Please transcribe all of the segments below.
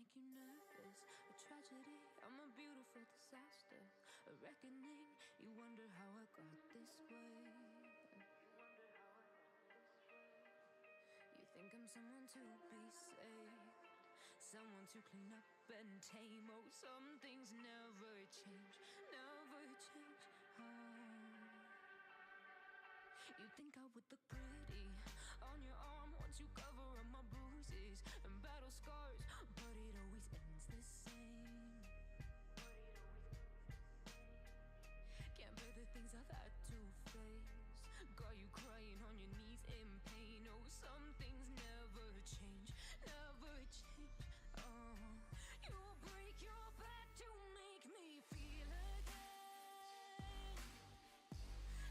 make you nervous. A tragedy, I'm a beautiful disaster. A reckoning, you wonder how I got this way. You think I'm someone to be saved, someone to clean up and tame. Oh, some things never change, never change. Oh, you think I would look pretty on your arm once you cover up my bruises and battle scars, but it always ends the same. Can't bear the things I've had to face. Got you crying on your knees in pain. Oh, some things never change, never change. Oh, you break your back to make me feel again.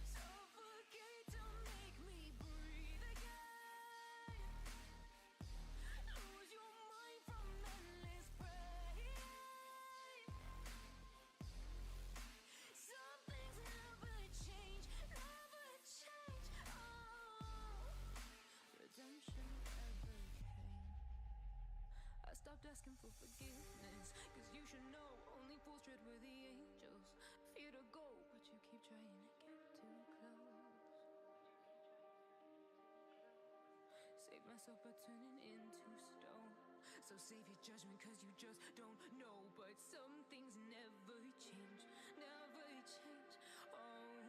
Suffocate to make me breathe again. Lose your mind from endless pain. Some things never change, never change. Oh, redemption never came. I stopped asking for forgiveness, cause you should know only fools tread where the angels fear to go, but you keep trying to get too close. Save myself by turning into stone. So save your judgment cause you just don't know. But some things never change, never change. Oh,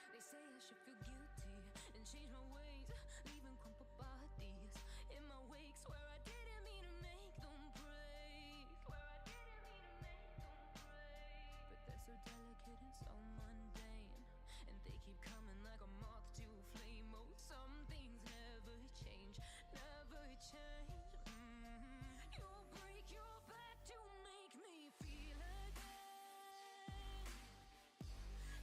they say I should feel guilty and change my ways, leaving crumpled bodies in my wake. Swear I didn't mean to make them break. Swear I didn't mean to make them break. But they're so delicate and so mundane, and they keep coming like a moth to a flame. Oh, some things never change, never change. You break your back to make me feel again.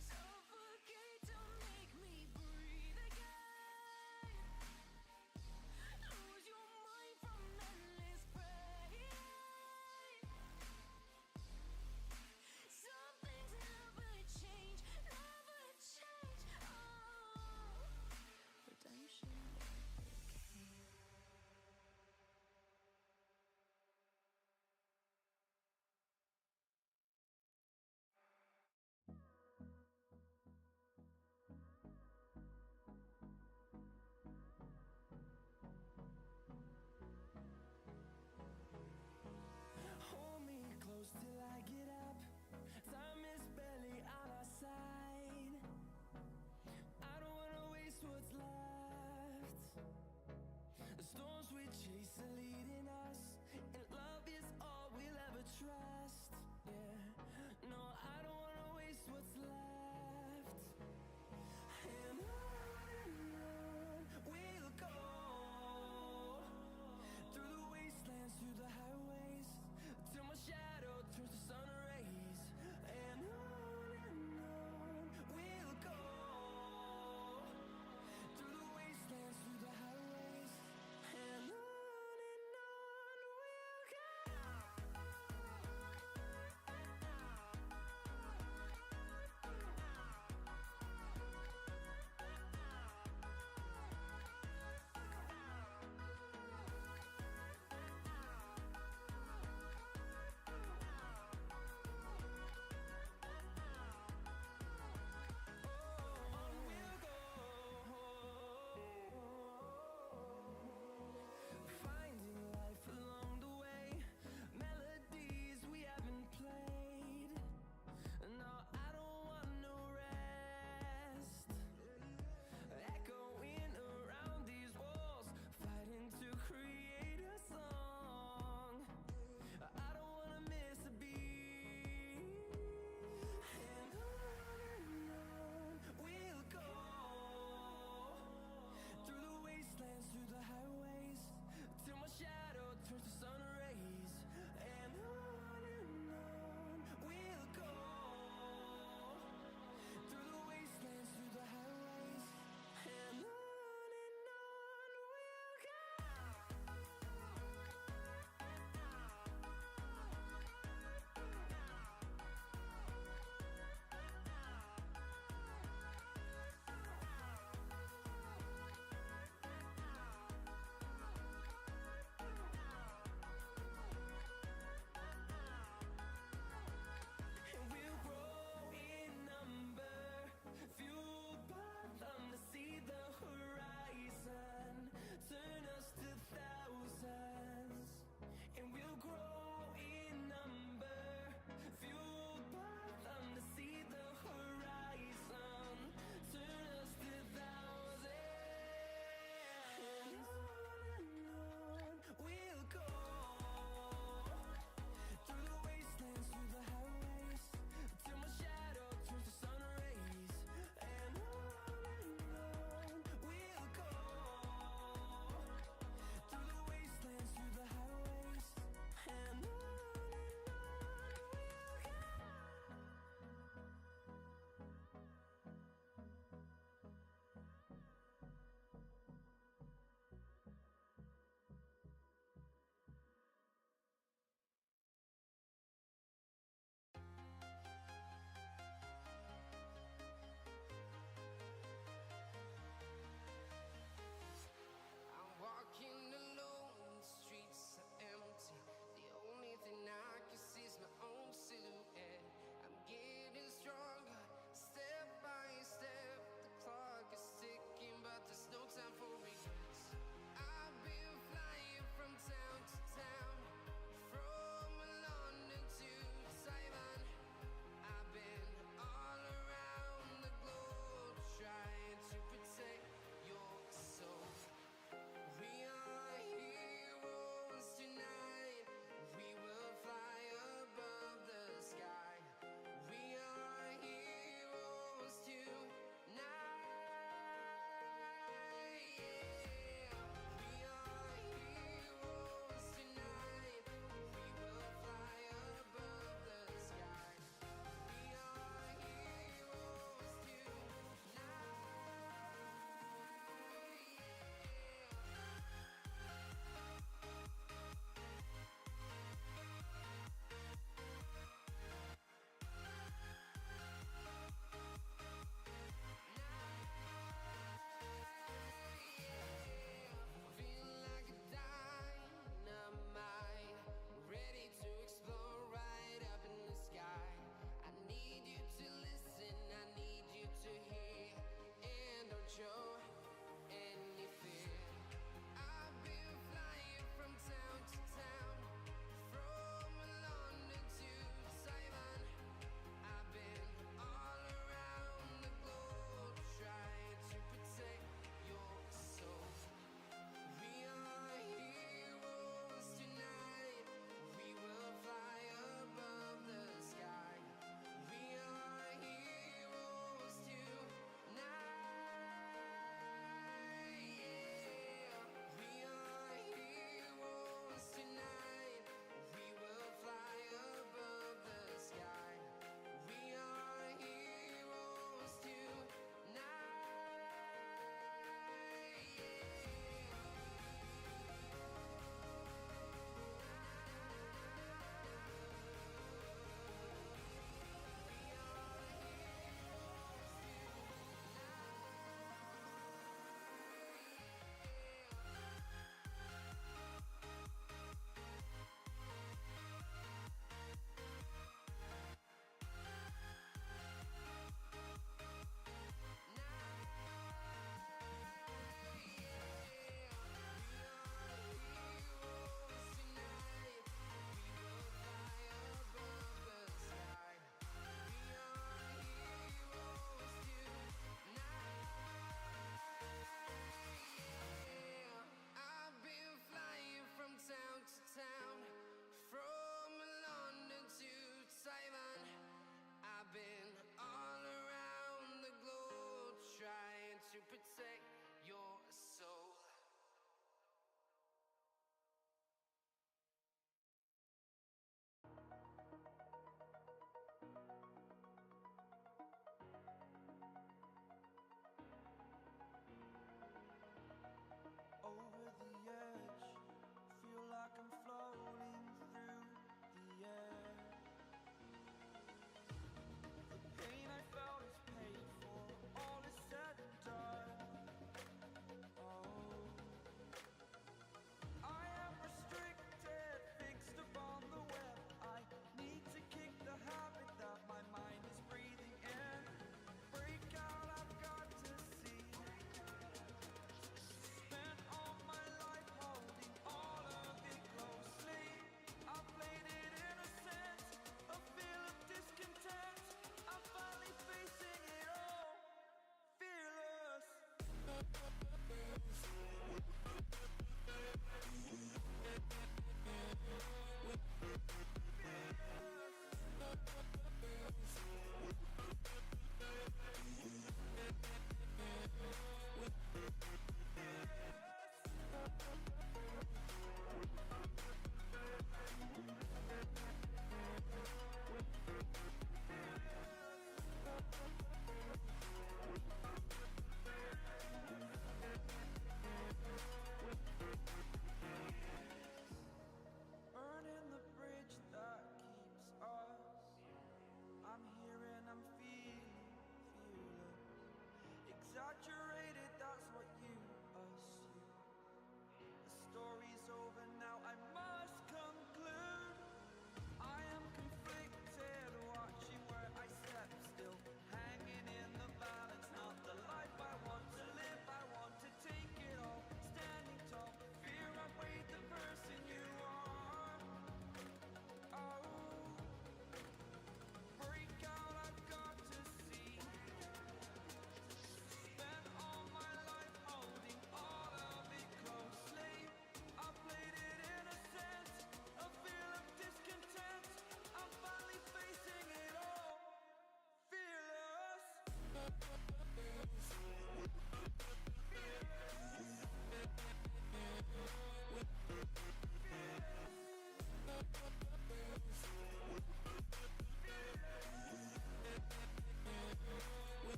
Suffocate to make me breathe again.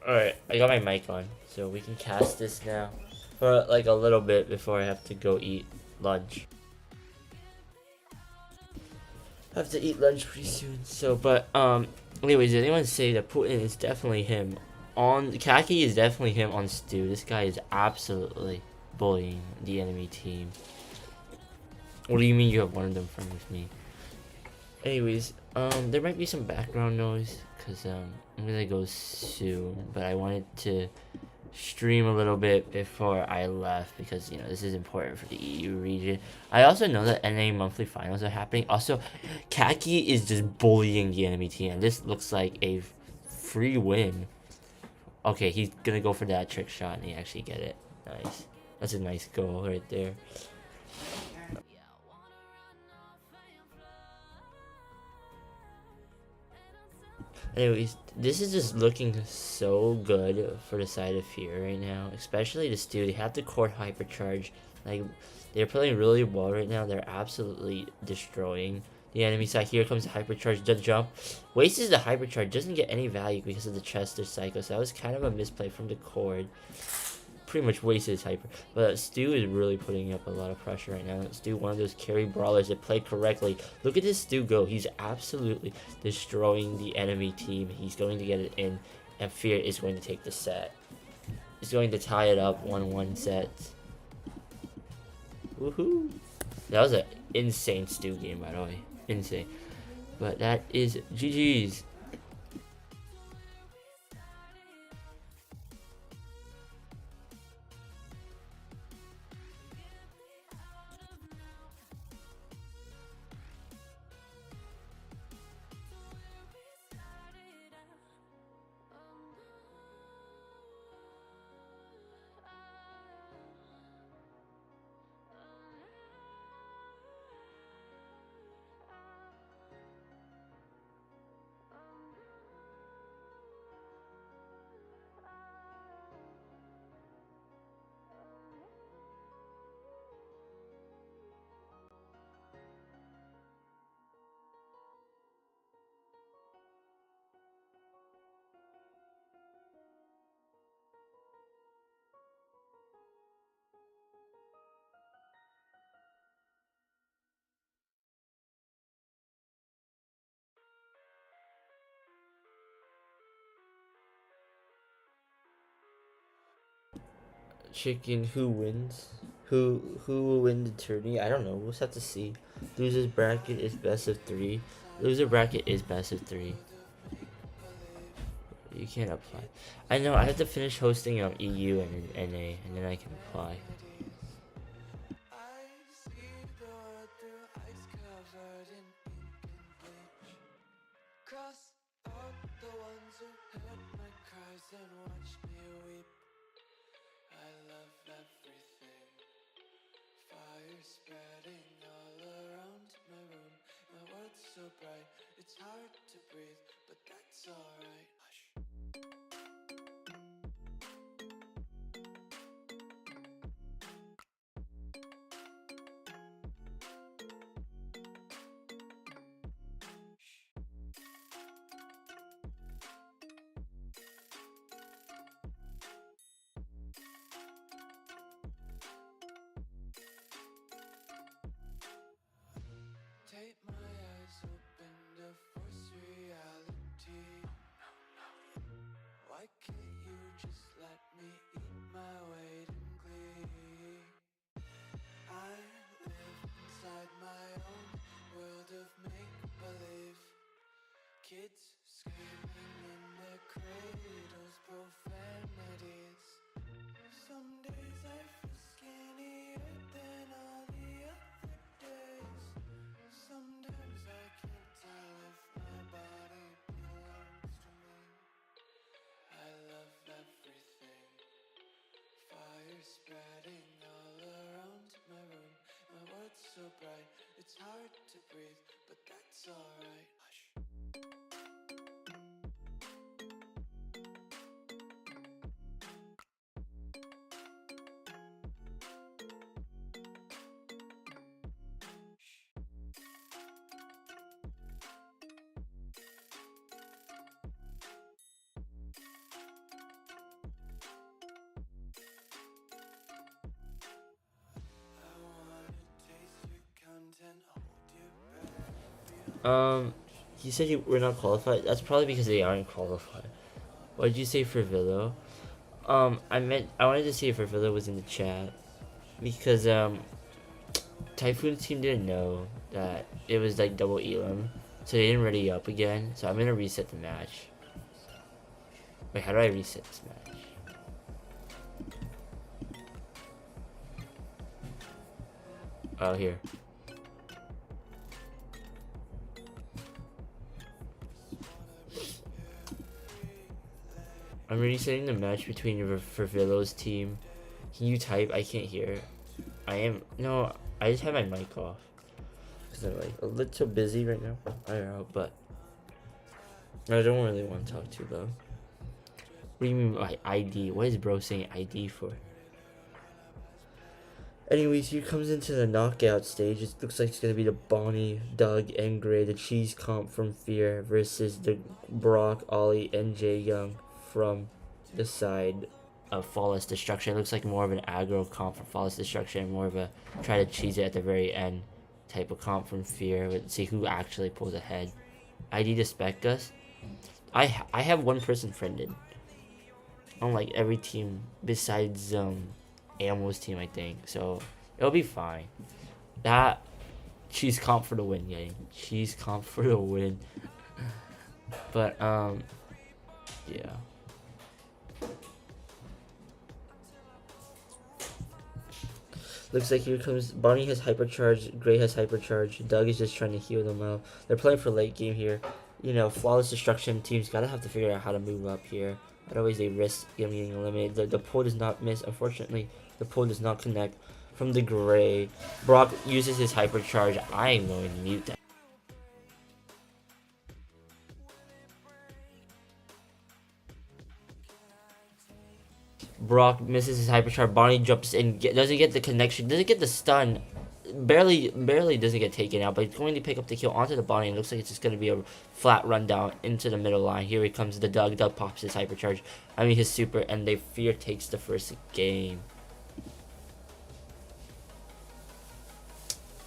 Alright, I got my mic on, so we can cast this now for like a little bit before I have to go eat lunch. I have to eat lunch pretty soon. So, but anyways, did anyone say that Putin is definitely him? On Kaki is definitely him on Stu. This guy is absolutely bullying the enemy team. What do you mean you have one of them friend with me? Anyways, there might be some background noise because I'm gonna go soon, but I wanted to stream a little bit before I left because you know this is important for the EU region. I also know that NA monthly finals are happening. Also, Kaki is just bullying the enemy team, and this looks like a free win. Okay, he's gonna go for that trick shot, and he actually get it. Nice. That's a nice goal right there. Anyways, this is just looking so good for the side of Fear right now. Especially the Stu. They have the core hypercharge. Like, they're playing really well right now. They're absolutely destroying the enemy side. Here comes the hypercharge, the jump. Wastes the hypercharge. Doesn't get any value because of the Chester Psycho. So that was kind of a misplay from the cord. Pretty much wasted his hyper. But Stu is really putting up a lot of pressure right now. Stu, one of those carry brawlers that play correctly. Look at this Stu go. He's absolutely destroying the enemy team. He's going to get it in, and Fear is going to take the set. He's going to tie it up 1-1 set. Woohoo! That was an insane Stu game, by the way. Insane. But that is GG's. Chicken, who wins? Who will win the tourney? I don't know. We'll just have to see. Losers bracket is best of 3. Loser bracket is best of 3. You can't apply. I know. I have to finish hosting EU and NA, and then I can apply. He said we're not qualified. That's probably because they aren't qualified. What did you say for Villa? I wanted to see if Villa was in the chat because Typhoon team didn't know that it was like double Elam, so they didn't ready up again. So I'm gonna reset the match. Wait, how do I reset this match? Oh, here. I'm resetting the match between Vervillo's team. Can you type? I can't hear. No, I just have my mic off. Because I'm like a little busy right now. I don't know, but I don't really want to talk to them. What do you mean by ID? What is bro saying ID for? Anyways, here comes into the knockout stage. It looks like it's going to be the Bonnie, Doug, and Gray, the cheese comp from Fear versus the Brock, Ollie, and Jay Young from the side of Flawless Destruction. It looks like more of an aggro comp from Flawless Destruction, more of a try to cheese it at the very end type of comp from Fear. Let's see who actually pulls ahead. ID to Spec Gus. I have one person friended on like every team besides Ammo's team, I think. So it'll be fine. That cheese comp for the win, gang. Cheese comp for the win. But yeah. Looks like here comes Bonnie has hypercharge, Gray has hypercharge, Doug is just trying to heal them out. They're playing for late game here. You know, Flawless Destruction teams gotta have to figure out how to move up here. Otherwise they risk getting eliminated. The pull does not miss, unfortunately. The pull does not connect from the Gray. Brock uses his hypercharge. I am going to mute that. Brock misses his hypercharge. Bonnie jumps in, doesn't get the connection, doesn't get the stun. Barely doesn't get taken out, but he's going to pick up the kill onto the Bonnie. And looks like it's just going to be a flat rundown into the middle line. Here he comes the Doug. Doug pops his hypercharge. I mean his super, and they Fear takes the first game.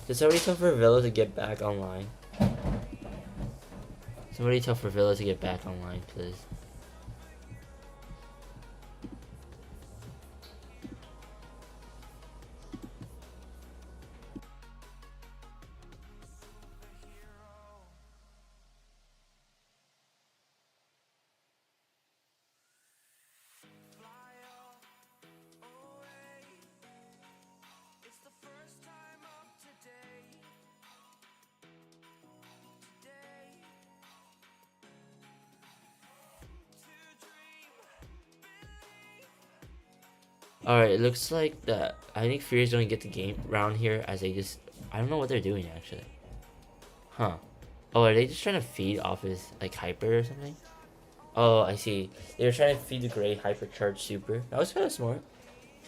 Did somebody tell Villa to get back online? Somebody tell Villa to get back online, please. Alright, it looks like that. I think Fear is going to get the game round here as they just. I don't know what they're doing actually. Huh. Oh, are they just trying to feed off his like hyper or something? Oh, I see. They were trying to feed the Gray hypercharge super. That was kind of smart.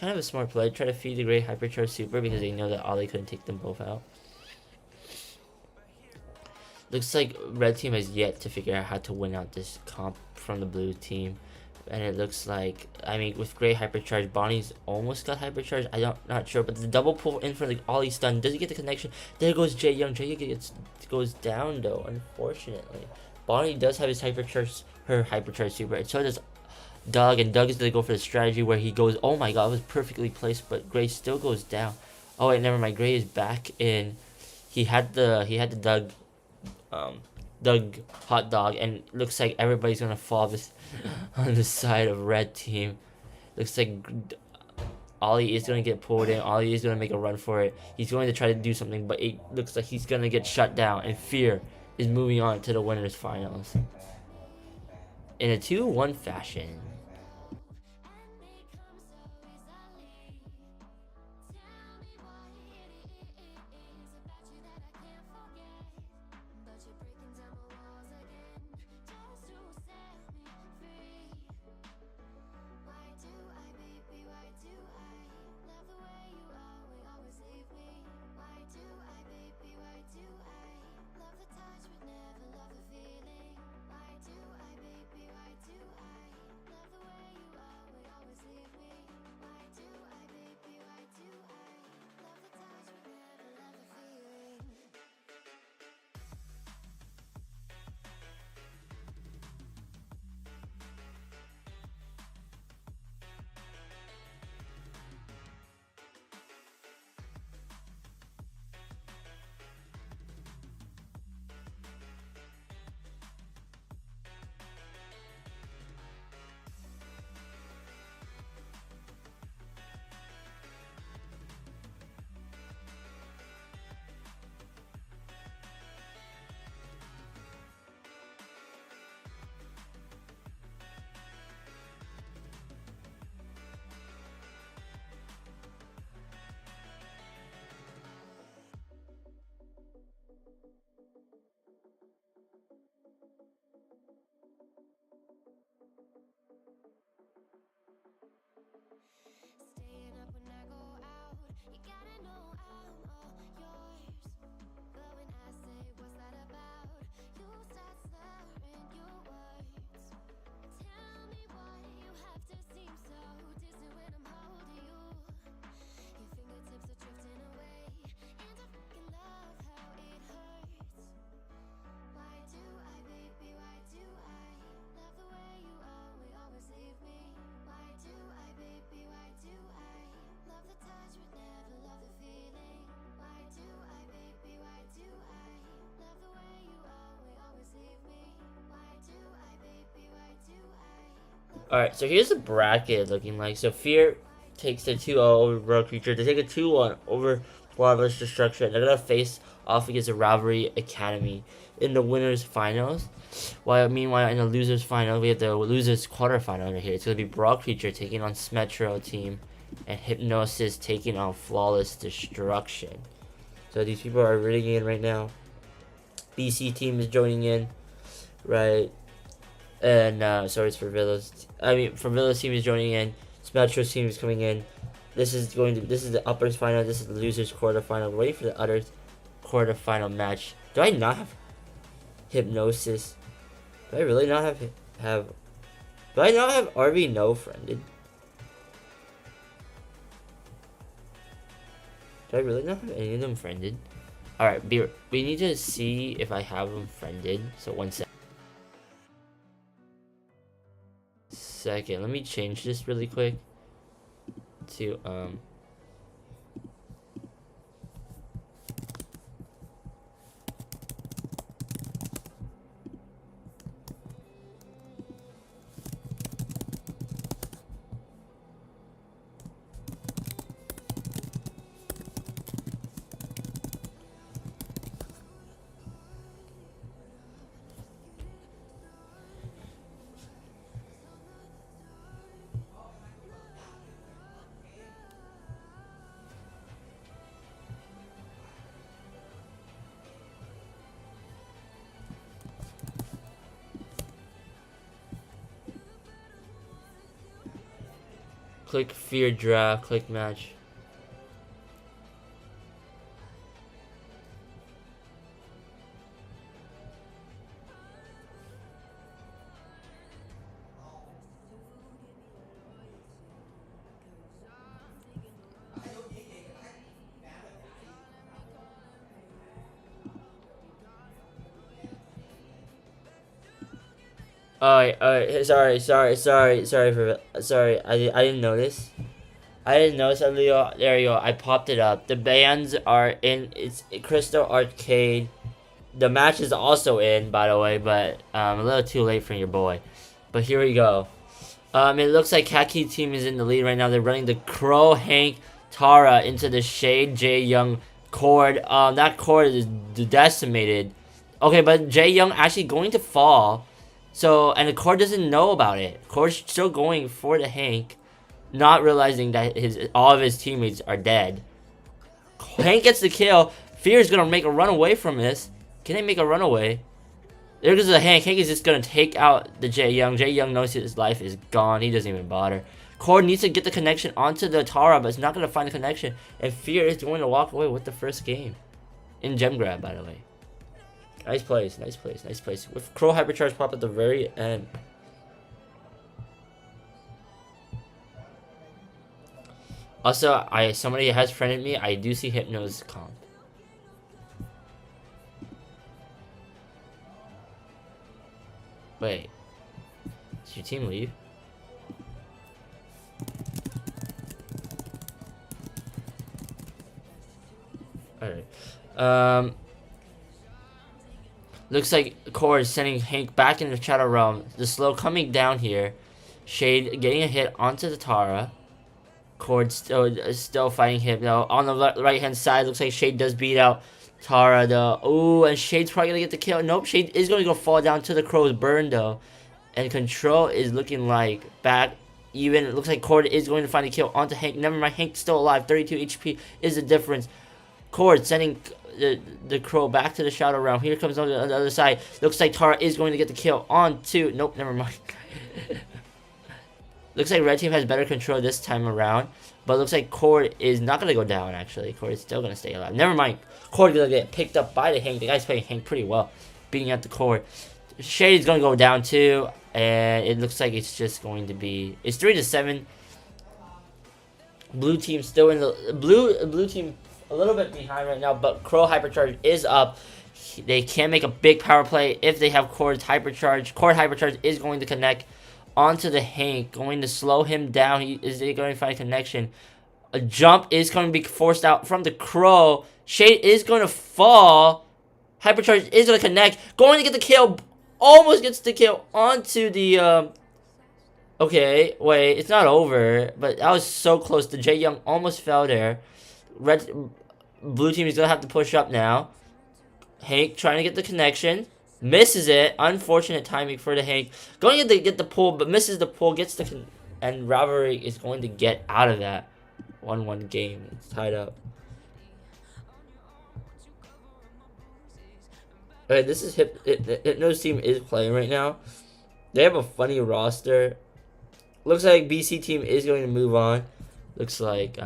Kind of a smart play. Try to feed the Gray hypercharge super because they know that Ollie couldn't take them both out. Looks like Red Team has yet to figure out how to win out this comp from the Blue Team. And it looks like, I mean, with Gray hypercharge, Bonnie's almost got hypercharge. Not sure, but the double pull in for the Ollie stun. Does he get the connection? There goes Jay Young. Jay Young goes down though, unfortunately. Bonnie does have his hypercharge, her hypercharge super, and so does Doug. And Doug is gonna go for the strategy where he goes. Oh my God, it was perfectly placed, but Gray still goes down. Oh wait, never mind. Gray is back in. He had the Doug hot dog, and looks like everybody's gonna fall this on the side of Red Team. Looks like Ollie is gonna get pulled in. Ollie is gonna make a run for it. He's going to try to do something, but it looks like he's gonna get shut down, and Fear is moving on to the winners finals in a 2-1 fashion. waking up when I go out. You gotta know I'm all yours. But when I say what's that about, you start slurring your words. Tell me why you have to seem so distant when I'm holding you. Your fingertips are drifting away, and I fucking love how it hurts. Why do I, baby, why do I love the way you always leave me? Why do I, baby, why do I love the touch but never love the feeling? Why do I, baby, why do I love the way you always leave me? Why do I, baby, why do I? Alright, so here's the bracket looking like. So Fear takes the 2-0 over Bro Creature. They take a 2-1 over Marvelous Destruction. They're gonna face off against the Rivalry Academy in the winners finals. While meanwhile in the losers final, we have the losers quarterfinal right here. It's gonna be Brawl Creature taking on Smetro team, and Hypnosis taking on Flawless Destruction. So these people are really in right now. BC team is joining in, right? And sorry, it's for Villa's. From Villa's team is joining in. Smetro's team is coming in. This is the uppers final. This is the losers quarterfinal. We're waiting for the others quarterfinal match. Do I not have Hypnosis? Do I really not have? Do I not have RV No friended? Do I really not have any of them friended? Alright, we need to see if I have them friended. So 1 second. Let me change this really quick to click Fear draft, click match. Alright, sorry, I didn't notice. I didn't notice that, Leo. There you go, I popped it up. The bands are in, it's Crystal Arcade. The match is also in, by the way, but a little too late for your boy. But here we go. It looks like Kaki team is in the lead right now. They're running the Crow, Hank, Tara into the Shade, Jay Young, Cord. That Cord is decimated. Okay, but Jay Young actually going to fall. So, and the Cord doesn't know about it. Cord's still going for the Hank, not realizing that all of his teammates are dead. Hank gets the kill. Fear is gonna make a run away from this. Can they make a runaway? There goes the Hank. Hank is just gonna take out the Jay Young. Jay Young knows his life is gone. He doesn't even bother. Cord needs to get the connection onto the Tara, but it's not gonna find the connection. And Fear is going to walk away with the first game. In gem grab, by the way. Nice plays, nice plays, nice plays. With Crow Hypercharge pop at the very end. Also, somebody has friended me. I do see Hypno's comp. Wait. Did your team leave? Alright. Looks like Core is sending Hank back into the Shadow Realm. The slow coming down here. Shade getting a hit onto the Tara. Cord still fighting him though. On the right hand side, looks like Shade does beat out Tara though. Ooh, and Shade's probably gonna get the kill. Nope, Shade is gonna go fall down to the Crow's burn though. And Control is looking like back even. It looks like Cord is going to find a kill onto Hank. Never mind, Hank's still alive. 32 HP is the difference. Cord sending the Crow back to the Shadow Realm. Here comes on the other side. Looks like Tara is going to get the kill on to. Nope, never mind. Looks like red team has better control this time around. But looks like Cord is not going to go down, actually. Cord is still going to stay alive. Never mind. Cord going to get picked up by the Hank. The guy's playing Hank pretty well. Beating out the Cord. Shade is going to go down, too. And it looks like it's just going to be... It's 3-7. Blue team still in the... Blue team a little bit behind right now. But Crow Hypercharge is up. They can make a big power play if they have Cord's Hypercharge. Cord Hypercharge is going to connect onto the Hank, going to slow him down. Is he going to find a connection? A jump is going to be forced out from the Crow. Shade is going to fall. Hypercharge is going to connect. Going to get the kill. Almost gets the kill onto the... Okay, wait. It's not over. But that was so close. The Jae Young almost fell there. Blue team is going to have to push up now. Hank trying to get the connection. Misses it. Unfortunate timing for the Hank. Going to get the pull, but misses the pull. Gets the... And Rivalry is going to get out of that 1-1 game. It's tied up. Alright, this is Hypno's team is playing right now. They have a funny roster. Looks like BC team is going to move on. Looks like...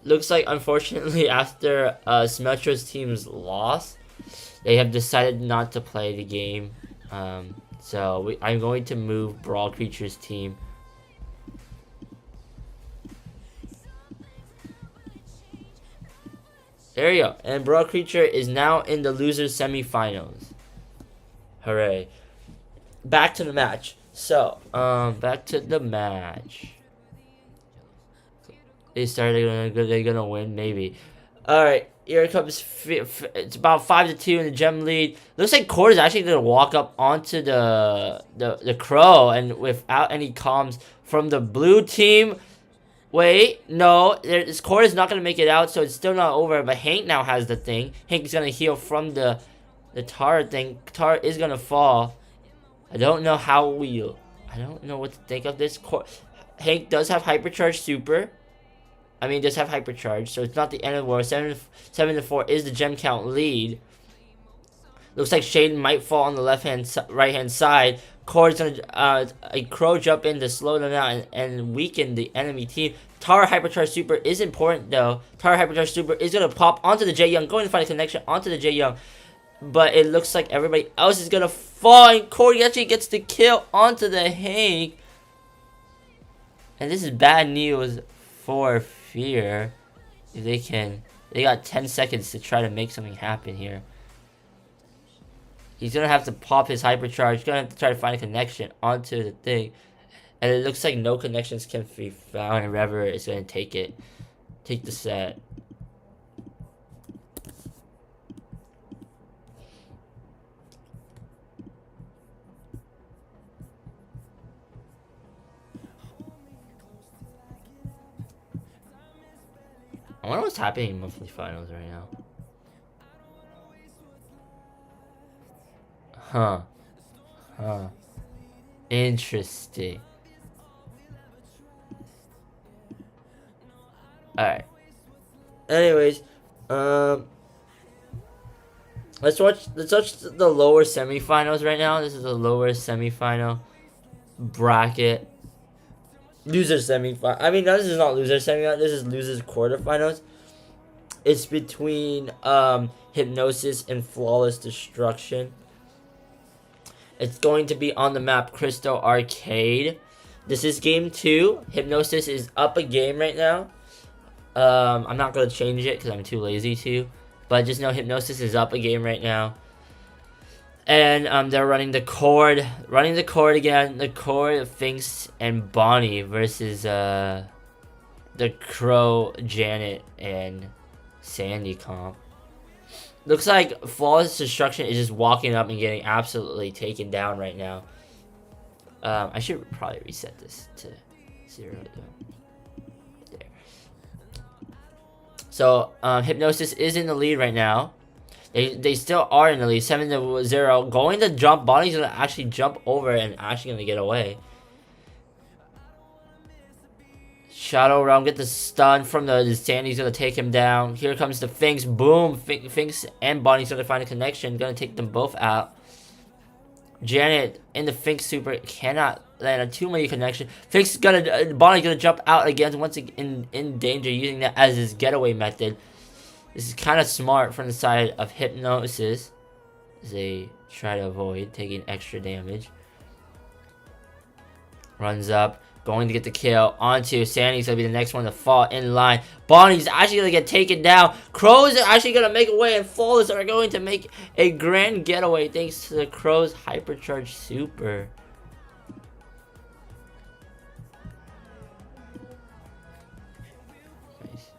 looks like unfortunately after Symmetra's team's loss, they have decided not to play the game. So I'm going to move Brawl Creature's team. There you go. And Brawl Creature is now in the losers semifinals. Hooray. Back to the match. So, back to the match. They're gonna win, maybe. Alright, here it comes. It's about 5-2 in the gem lead. Looks like Cord is actually gonna walk up onto the Crow, and without any comms from the blue team. Wait, no, this Cord is not gonna make it out, so it's still not over. But Hank now has the thing. Hank is gonna heal from the Tara thing. Tara is gonna fall. I don't know I don't know what to think of this. Hank does have Hypercharge Super. Does have Hypercharge, so it's not the end of the world. 7-4 is the gem count lead. Looks like Shaden might fall on the right hand side. Cord's gonna a Crow jump in to slow them down and weaken the enemy team. Tara Hypercharge Super is important though. Tara Hypercharge Super is gonna pop onto the Jae Young, going to find a connection onto the Jae Young. But it looks like everybody else is gonna fall, and Cord actually gets the kill onto the Hank. And this is bad news for Fear. If they got 10 seconds to try to make something happen here. He's gonna have to pop his Hypercharge. Gonna have to try to find a connection onto the thing. And it looks like no connections can be found, and Rever is gonna take the set. I wonder what's happening in monthly finals right now. Huh. Interesting. Alright. Anyways, let's watch the lower semifinals right now. This is the lower semifinal bracket. Loser semifinal. This is not loser semifinal. This is losers quarterfinals. It's between Hypnosis and Flawless Destruction. It's going to be on the map Crystal Arcade. This is game 2. Hypnosis is up a game right now. I'm not going to change it because I'm too lazy to. But just know Hypnosis is up a game right now. And they're running the Cord again. The Cord, Finks, and Bonnie versus the Crow, Janet, and Sandy comp. Looks like Flawless Destruction is just walking up and getting absolutely taken down right now. I should probably reset this to 0 though. There. So Hypnosis is in the lead right now. They still are in the lead, 7-0. Going to jump, Bonnie's gonna actually jump over and actually gonna get away. Shadow Realm get the stun from the Sandy's gonna take him down. Here comes the Finks. Boom. Finks and Bonnie's gonna find a connection. Gonna take them both out. Janet in the Finks super cannot land a too many connection. Finks gonna Bonnie's gonna jump out again once again in danger, using that as his getaway method. This is kind of smart from the side of Hypnosis as they try to avoid taking extra damage. Runs up, going to get the kill onto Sandy's gonna be the next one to fall in line. Bonnie's actually gonna get taken down. Crows are actually gonna make away, and Flawless are going to make a grand getaway thanks to the Crows hypercharged super. Nice.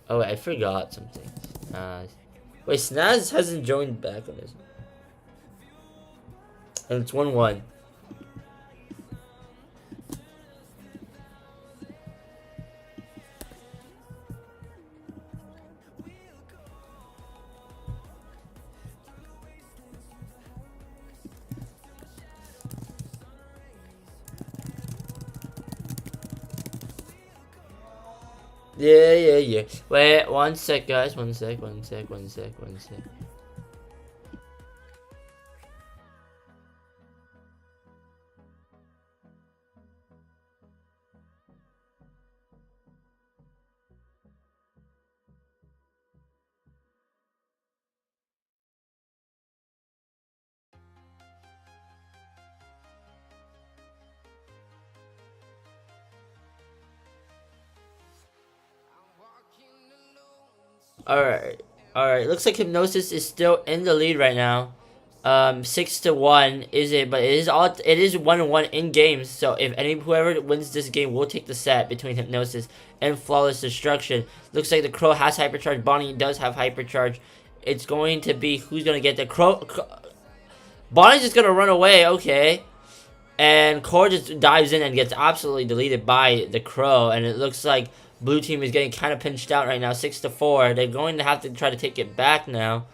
Oh, I forgot something. Wait, Snaz hasn't joined back on this. And it's 1-1. Yeah. Wait, 1 sec, guys. 1 sec. Alright. Looks like Hypnosis is still in the lead right now. 6-1 is it, but it is 1-1 in games. So if whoever wins this game will take the set between Hypnosis and Flawless Destruction. Looks like the Crow has hypercharge. Bonnie does have hypercharge. It's going to be who's gonna get the Crow. Bonnie's just gonna run away. Okay. And Core just dives in and gets absolutely deleted by the Crow. And it looks like Blue team is getting kind of pinched out right now, 6-4. They're going to have to try to take it back now.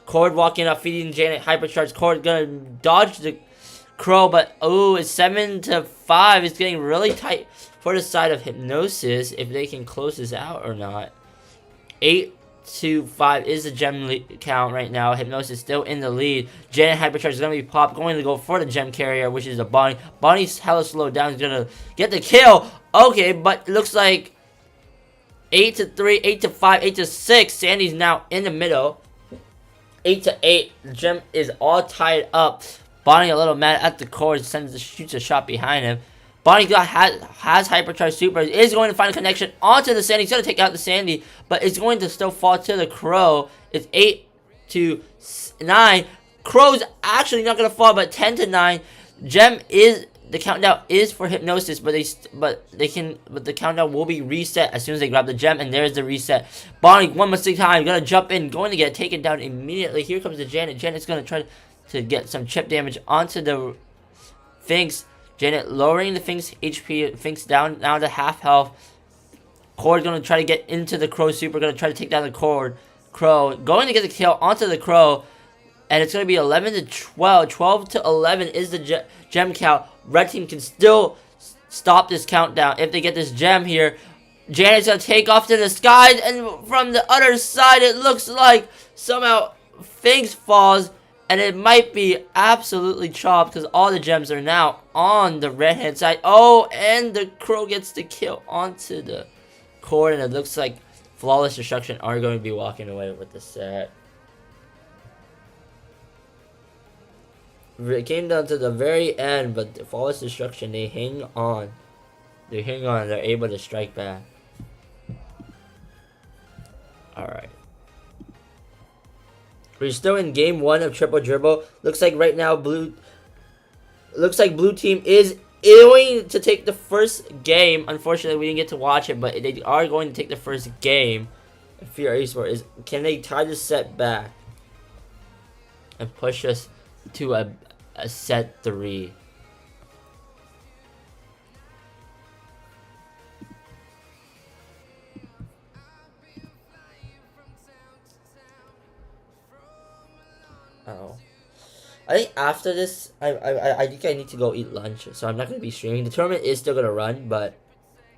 Cord walking up, feeding Janet hypercharge. Cord gonna dodge the Crow, but oh, it's 7-5. It's getting really tight for the side of Hypnosis if they can close this out or not. 8-5 is the gem count right now. Hypnosis still in the lead. Janet hypercharge is gonna be popped, going to go for the gem carrier, which is the Bonnie. Bonnie's hella slowed down. He's gonna get the kill. Okay, but it looks like 8-3, 8-5, 8-6. Sandy's now in the middle. 8-8. The gem is all tied up. Bonnie a little mad at the core. Shoots a shot behind him. Bonnie has hypercharge super. Is going to find a connection onto the Sandy. He's going to take out the Sandy, but it's going to still fall to the Crow. It's 8-9. Crow's actually not going to fall, but 10-9. Gem is. The countdown is for Hypnosis, but the countdown will be reset as soon as they grab the gem, and there's the reset. Bonnie, one mistake time, gonna jump in, going to get taken down immediately. Here comes the Janet. Janet's gonna try to get some chip damage onto the Finks. Janet lowering the Finks HP. Finks down now to half health. Cord gonna try to get into the Crow super, gonna try to take down the Crow. Going to get the kill onto the Crow. And it's going to be 11-12. 12-11 is the gem count. Red team can still stop this countdown if they get this gem here. Janet's going to take off to the skies. And from the other side, it looks like somehow Finks falls. And it might be absolutely chopped because all the gems are now on the red-hand side. Oh, and the Crow gets the kill onto the cord. And it looks like Flawless Destruction are going to be walking away with the set. It came down to the very end, but Flawless Destruction, they hang on. They're able to strike back. Alright. We're still in game 1 of Triple Dribble. Looks like right now Blue team is going to take the first game. Unfortunately, we didn't get to watch it, but they are going to take the first game. Fear Esports can they tie the set back and push us to a set 3? I think after this, I think I need to go eat lunch, so I'm not gonna be streaming. The tournament is still gonna run, but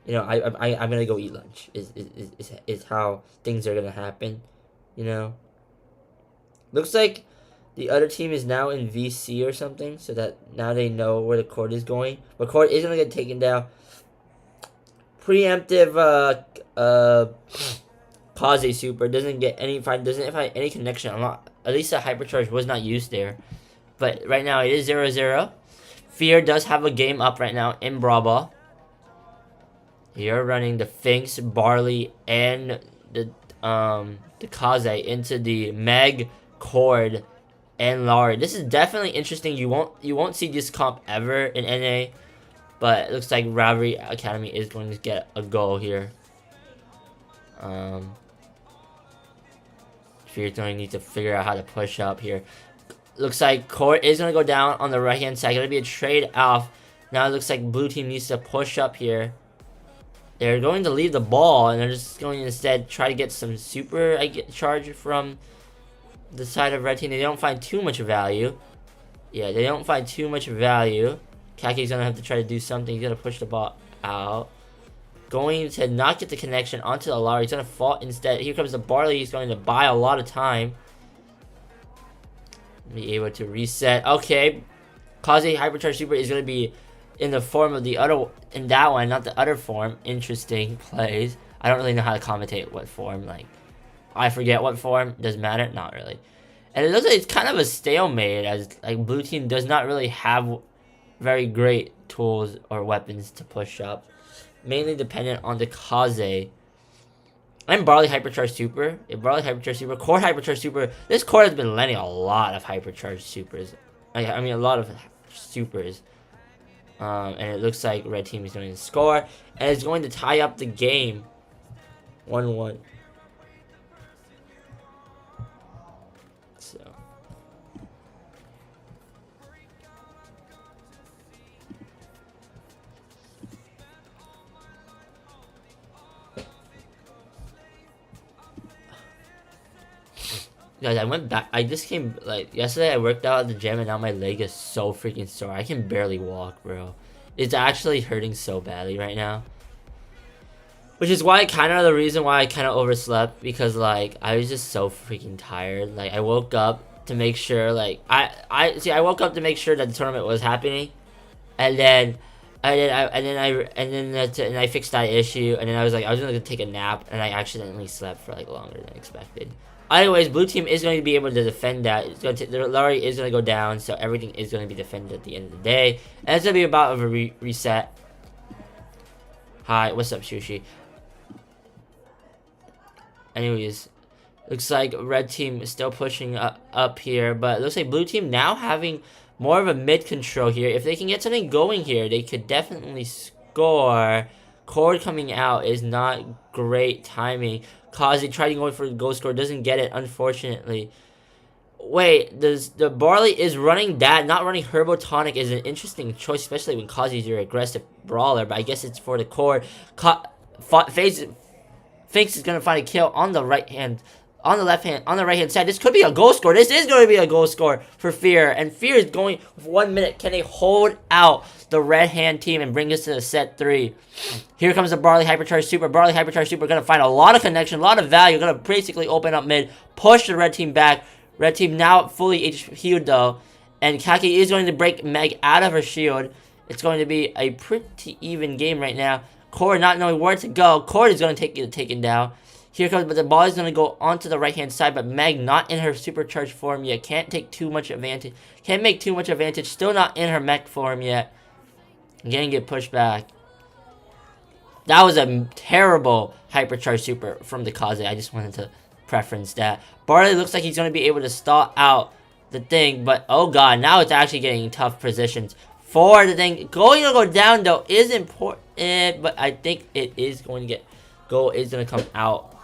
you know, I'm gonna go eat lunch. Is how things are gonna happen, you know. Looks like the other team is now in VC or something, so that now they know where the court is going. But court is gonna get taken down. Preemptive Kaze super doesn't find any connection. At least the hypercharge was not used there. But right now it is 0-0. Fear does have a game up right now in Brawl Ball. You're running the Finks, Barley, and the Kaze into the Meg, Cord, and Laurie. This is definitely interesting. You won't see this comp ever in NA, but it looks like Ravelry Academy is going to get a goal here. Fear's going to need to figure out how to push up here. Looks like Court is going to go down on the right hand side. Going to be a trade off. Now it looks like blue team needs to push up here. They're going to leave the ball, and they're just going to instead try to get some super charge from the side of red team. They don't find too much value. Yeah, they don't find too much value. Kaki's going to have to try to do something. He's going to push the ball out. Going to not get the connection onto the Laurie. He's going to fall instead. Here comes the Barley. He's going to buy a lot of time. Be able to reset. Okay. Kaze Hypercharge Super is going to be in the form of the other, in that one, not the other form. Interesting plays. I don't really know how to commentate what form. Like, I forget what form. Doesn't matter. Not really. And it looks like it's kind of a stalemate, as like blue team does not really have very great tools or weapons to push up. Mainly dependent on the Kaze. And Barley Hypercharge Super. Barley Hypercharge Super. Core Hypercharge Super. This core has been landing a lot of Hypercharge Supers. I mean, a lot of Supers. And it looks like red team is going to score. And it's going to tie up the game. 1-1. So. Guys, I went back. I just came, like, yesterday I worked out at the gym and now my leg is so freaking sore. I can barely walk, bro. It's actually hurting so badly right now. Which is why, kind of the reason why I kind of overslept. Because, like, I was just so freaking tired. Like, I woke up to make sure, like, I woke up to make sure that the tournament was happening. And then I fixed that issue. And then I was like, I was gonna take a nap. And I accidentally slept for, like, longer than expected. Anyways, blue team is going to be able to defend that. It's going to the Laurie is going to go down, so everything is going to be defended at the end of the day. And it's going to be about a reset. Hi, what's up, Sushi? Anyways, looks like red team is still pushing up here, but it looks like blue team now having more of a mid control here. If they can get something going here, they could definitely score. Cord coming out is not great timing. Kaze trying going for the goal score, doesn't get it, unfortunately. Wait, the Barley is running that, not running Herbotonic is an interesting choice, especially when Kaze is your aggressive brawler, but I guess it's for the core. Finks is going to find a kill on the right hand, on the left hand, on the right hand side. This could be a goal score. This is going to be a goal score for Fear, and Fear is going with 1 minute. Can they hold out the red hand team and bring us to the set 3? Here comes the Barley Hypercharge Super. Barley Hypercharge Super going to find a lot of connection, a lot of value. Going to basically open up mid, push the red team back. Red team now fully healed though. And Kaki is going to break Meg out of her shield. It's going to be a pretty even game right now. Cord not knowing where to go. Cord is going to get taken down. Here comes, but the ball is going to go onto the right-hand side, but Meg not in her supercharged form yet. Can't take too much advantage. Can't make too much advantage. Still not in her mech form yet. Again, get pushed back. That was a terrible hypercharge super from the Kaze. I just wanted to preference that. Barley looks like he's going to be able to stall out the thing, but oh god, now it's actually getting tough positions for the thing. Going to go down though is important, but I think it is going to get, goal is going to come out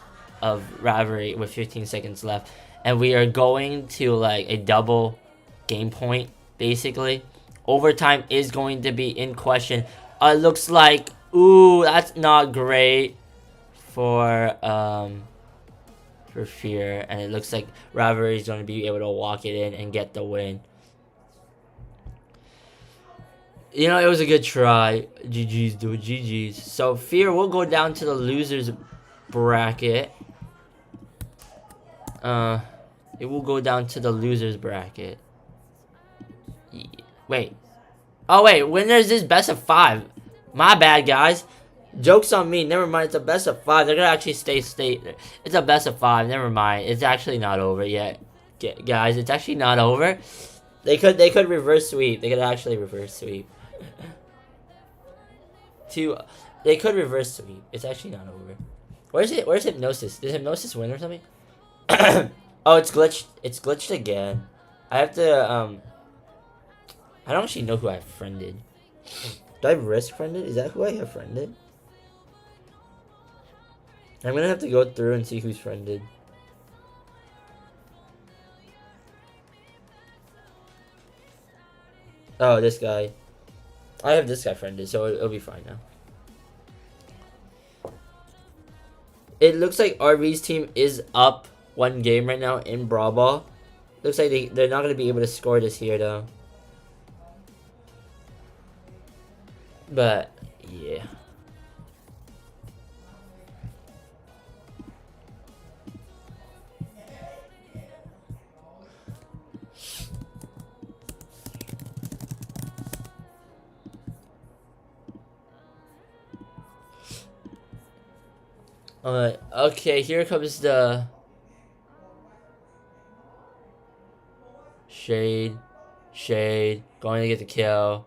of Ravelry with 15 seconds left, and we are going to like a double game point basically. Overtime is going to be in question. Looks like, ooh, that's not great for Fear, and it looks like Ravelry is going to be able to walk it in and get the win. You know, it was a good try. GG's, dude. GG's. So, Fear will go down to the losers bracket. It will go down to the losers bracket. Wait. Oh, wait. Winners is best of 5. My bad, guys. Joke's on me. Never mind. It's a best of 5. They're gonna actually stay. It's a best of 5. Never mind. It's actually not over yet, guys. It's actually not over. They could reverse sweep. They could actually reverse sweep. They could reverse sweep. It's actually not over. Where's Hypnosis? Did Hypnosis win or something? Oh, it's glitched. It's glitched again. I have to I don't actually know who I friended. Do I have risk friended? Is that who I have friended? I'm gonna have to go through and see who's friended. Oh, this guy. I have this guy friended, so it'll be fine now. It looks like RV's team is up 1 game right now in Brawl Ball. Looks like they're not going to be able to score this here, though. But, yeah. Okay, here comes the Shade, going to get the kill.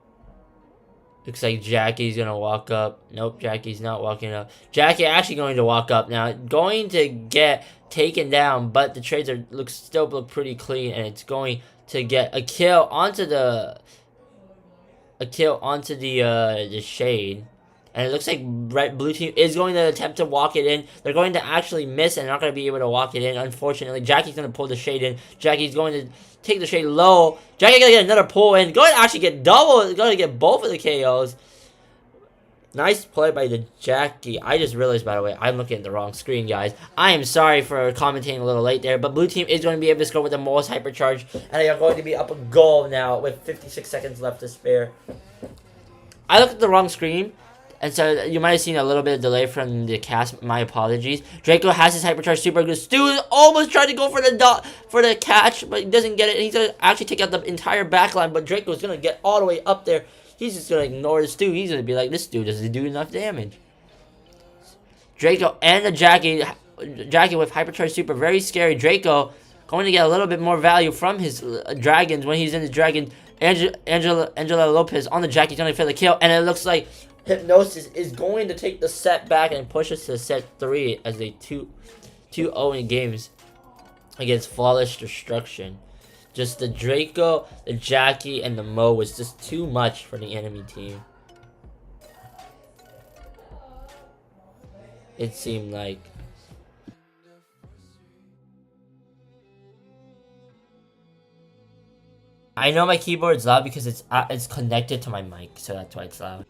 Looks like Jackie's gonna walk up. Nope, Jackie's not walking up. Jackie actually going to walk up now. Going to get taken down, but the trades still look pretty clean, and it's going to get a kill onto the Shade. And it looks like blue team is going to attempt to walk it in. They're going to actually miss and not going to be able to walk it in. Unfortunately, Jackie's going to pull the Shade in. Jackie's going to take the Shade low. Jackie's going to get another pull in. Going to actually get double. Going to get both of the KOs. Nice play by the Jackie. I just realized, by the way, I'm looking at the wrong screen, guys. I am sorry for commentating a little late there, but blue team is going to be able to score with the most hypercharge, and they are going to be up a goal now with 56 seconds left to spare. I looked at the wrong screen, and so you might have seen a little bit of delay from the cast. My apologies. Draco has his hypercharge super good. Stu almost tried to go for the catch, but he doesn't get it. He's going to actually take out the entire backline, but Draco's going to get all the way up there. He's just going to ignore the Stu. He's going to be like, this Stu doesn't do enough damage. Draco and the Jackie with hypercharge super. Very scary. Draco going to get a little bit more value from his dragons when he's in his dragon. Angela Lopez on the Jackie. He's going to fill the kill. And it looks like Hypnosis is going to take the set back and push us to set 3 as a 2-0 in games against Flawless Destruction. Just the Draco, the Jackie, and the Mo was just too much for the enemy team. It seemed like. I know my keyboard's loud because it's connected to my mic, so that's why it's loud.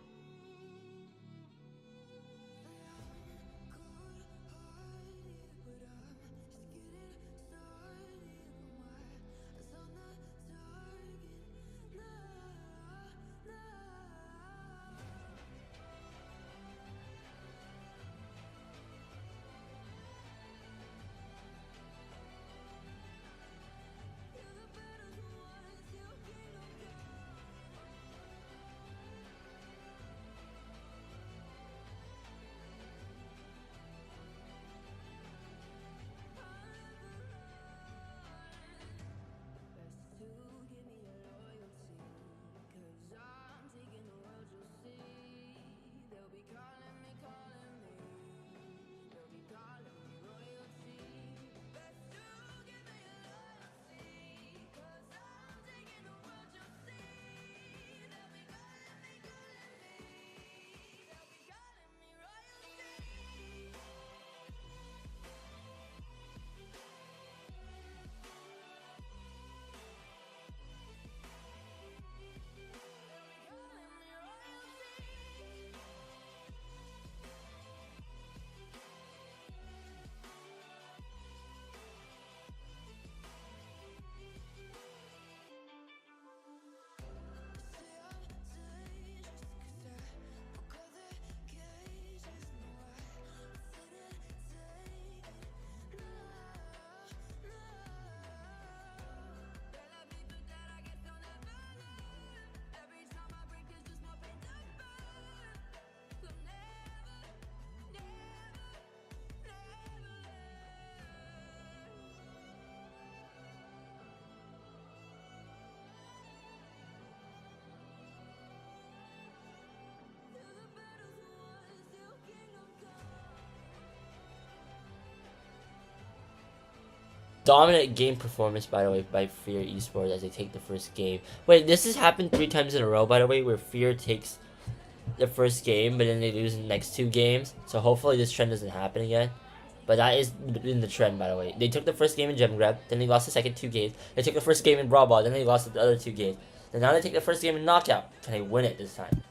dominant game performance, by the way, by Fear Esports as they take the first game. Wait, this has happened 3 times in a row, by the way, where Fear takes the first game, but then they lose the next 2 games. So hopefully this trend doesn't happen again. But that is in the trend, by the way. They took the first game in Gem Grab, then they lost the second 2 games. They took the first game in Brawl Ball, then they lost the other 2 games. Then now they take the first game in Knockout. Can they win it this time?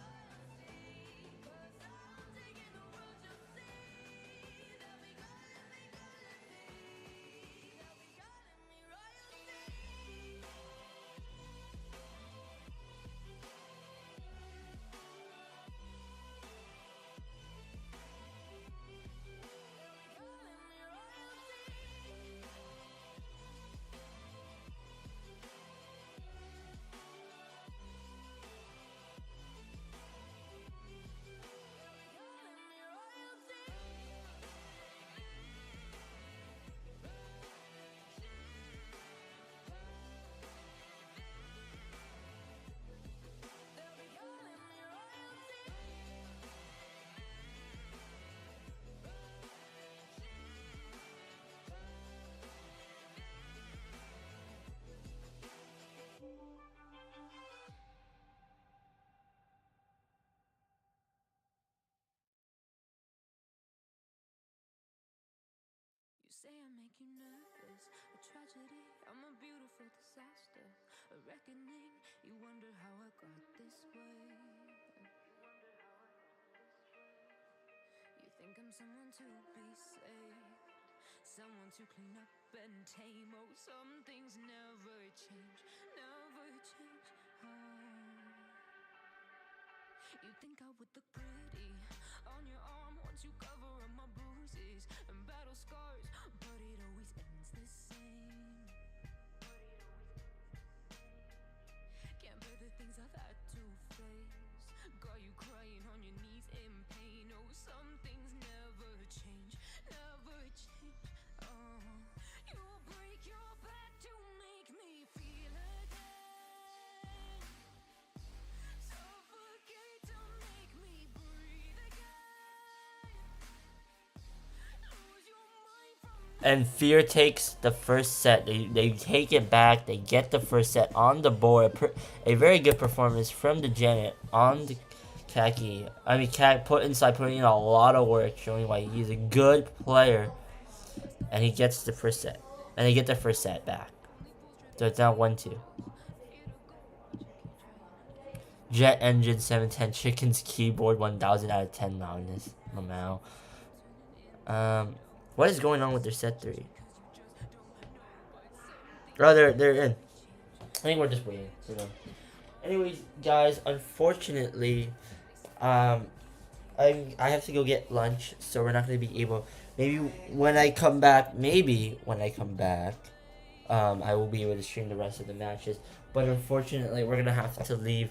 You say I make you nervous, a tragedy, I'm a beautiful disaster, a reckoning, you wonder how I got this way. You think I'm someone to be saved, someone to clean up and tame. Oh, some things never change, never change. Oh. You think I would look pretty on your arm once you cover up my bruises and battle scars, but it always ends the same. Can't bear the things I've had to face, got you crying on your knees in pain. Oh, some things never change, never change. Oh, you'll break your back to make me feel again, suffocate to make me breathe again, lose your mind from And Fear takes the first set. They take it back. They get the first set on the board. A very good performance from the Janet on the Khaki. I mean, Cat putting in a lot of work, showing why he's a good player. And he gets the first set. And they get the first set back. So it's now 1-2. Jet Engine 710 Chickens Keyboard 1000 out of 10 loudness. Mamau. What is going on with their set 3? Oh, they're in. I think we're just waiting for them. Anyways, guys, unfortunately, I have to go get lunch, so we're not gonna be able. Maybe when I come back, I will be able to stream the rest of the matches. But unfortunately, we're gonna have to leave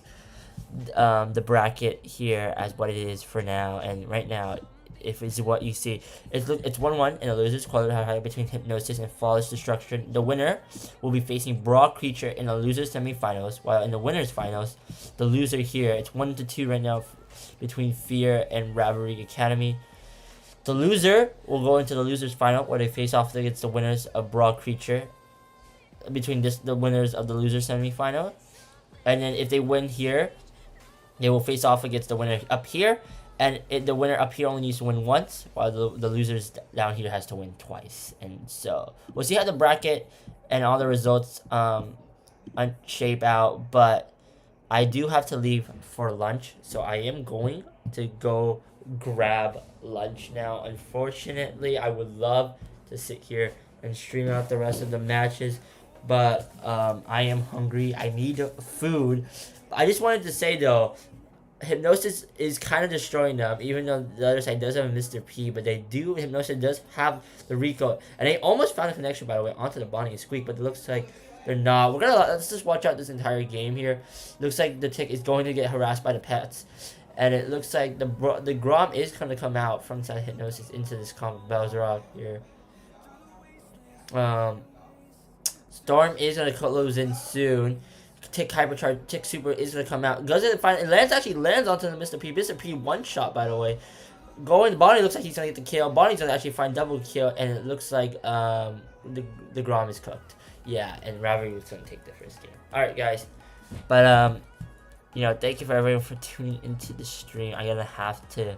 the bracket here as what it is for now. And right now, if it's what you see, it's 1-1 in the losers qualifier between Hypnosis and Flawless Destruction. The winner will be facing Brawl Creature in the losers semifinals, while in the winners finals, the loser here, it's 1-2 right now between Fear and Ravelry Academy. The loser will go into the losers final where they face off against the winners of Brawl Creature between the winners of the loser semifinal. And then if they win here, they will face off against the winner up here. And the winner up here only needs to win once, while the losers down here has to win twice. And so we'll see how the bracket and all the results shape out. But I do have to leave for lunch, so I am going to go grab lunch now. Unfortunately, I would love to sit here and stream out the rest of the matches, but I am hungry. I need food. I just wanted to say though, Hypnosis is kind of destroying them, even though the other side does have a Mr. P, but Hypnosis does have the Rico, and they almost found a connection, by the way, onto the Bonnie and Squeak, but it looks like they're not. Let's just watch out this entire game here. Looks like the Tick is going to get harassed by the pets, and it looks like the Grom is going to come out from inside Hypnosis into this combo. Belzerok here. Storm is going to close in soon. Tick Hypercharge, Tick Super is going to come out. Does it find it lands onto the Mr. P. Mr. P one shot, by the way. Bonnie looks like he's going to get the kill. Bonnie's going to actually find double kill, and it looks like the Grom is cooked. Yeah, and Raviol's gonna take the first game. All right, guys. But you know, thank you for everyone for tuning into the stream. I'm gonna have to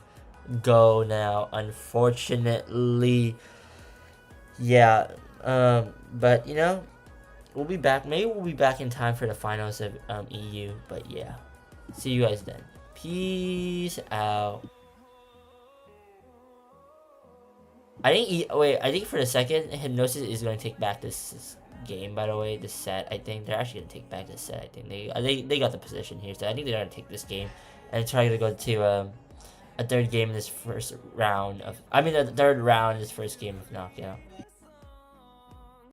go now, unfortunately. Yeah. But you know, we'll be back. Maybe we'll be back in time for the finals of EU. But yeah, see you guys then. Peace out. I think for the second, Hypnosis is going to take back this game. By the way, the set. I think they're actually going to take back this set. I think they got the position here, so I think they're going to take this game and try to go to a third game in this first round of. I mean, the third round in this first game of knockout.